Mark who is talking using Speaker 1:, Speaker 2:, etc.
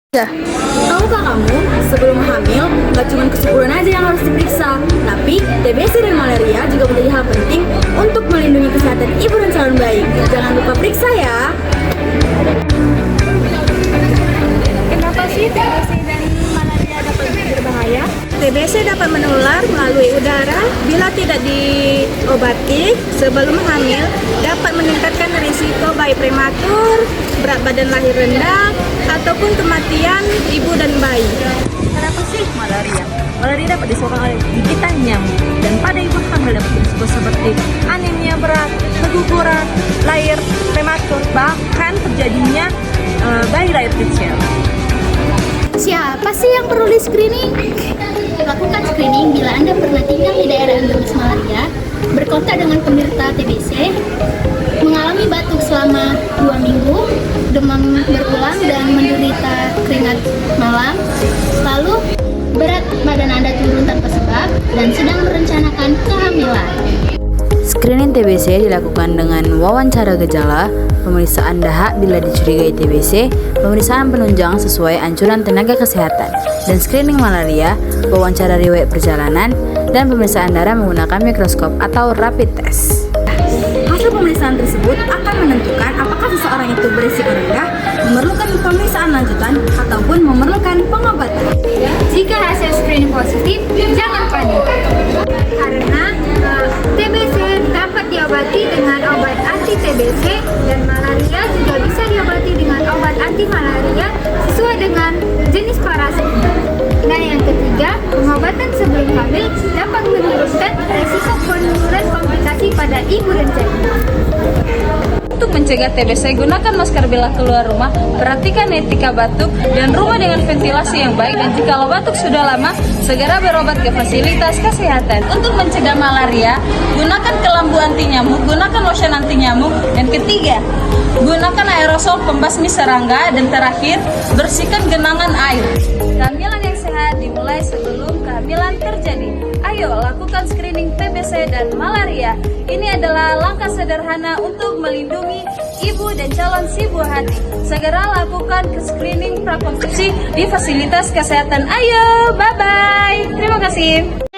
Speaker 1: Ya, tahukah kamu, sebelum hamil, gak cuma kesuburan aja yang harus diperiksa, tapi TBC dan malaria juga menjadi hal penting untuk melindungi kesehatan ibu dan calon bayi. Jangan lupa periksa ya.
Speaker 2: Kenapa sih TBC dan malaria dapat berbahaya?
Speaker 3: TBC dapat menular melalui udara bila tidak diobati sebelum hamil, dapat meningkatkan risiko bayi prematur, berat badan lahir rendah, ataupun kematian ibu dan bayi.
Speaker 2: Kenapa sih malaria? Malaria dapat disebabkan oleh gigitan nyamuk dan pada ibu hamil dapat berisiko seperti anemia berat, keguguran, lahir prematur, bahkan terjadinya bayi lahir kecil.
Speaker 4: Siapa sih yang perlu di screening? Lakukan screening bila Anda pernah tinggal di daerah endemis malaria, berkontak dengan penderita TBC, mengalami batuk selama 2 minggu, demam berulang dan menderita keringat malam, lalu berat badan Anda turun tanpa sebab dan sedang merencanakan kehamilan.
Speaker 1: Screening TBC dilakukan dengan wawancara gejala, pemeriksaan dahak bila dicurigai TBC, pemeriksaan penunjang sesuai anjuran tenaga kesehatan, dan screening malaria, wawancara riwayat perjalanan, dan pemeriksaan darah menggunakan mikroskop atau rapid test. Hasil pemeriksaan tersebut akan menentukan apakah seseorang itu berisiko rendah, memerlukan pemeriksaan lanjutan, ataupun memerlukan pengobatan.
Speaker 4: Jika hasil screening positif, jangan panik. Karena TBC dapat diobati dengan obat anti-TBC dan malaria juga bisa diobati dengan obat anti-malaria sesuai dengan jenis parasit. Dan yang ketiga, pengobatan sebelum hamil dapat menurunkan resiko penurunan komplikasi pada ibu dan janin.
Speaker 2: Untuk mencegah TBC, gunakan masker bila keluar rumah, perhatikan etika batuk, dan rumah dengan ventilasi yang baik, dan jika batuk sudah lama, segera berobat ke fasilitas kesehatan. Untuk mencegah malaria, gunakan kelambu anti nyamuk, gunakan lotion anti nyamuk, dan ketiga, gunakan aerosol pembasmi serangga, dan terakhir, bersihkan genangan air. Kehamilan yang sehat dimulai sebelum kehamilan terjadi. Ayo lakukan screening TBC dan malaria. Ini adalah langkah sederhana untuk melindungi ibu dan calon si buah hati. Segera lakukan ke screening prakonsepsi di fasilitas kesehatan. Ayo, bye-bye. Terima kasih.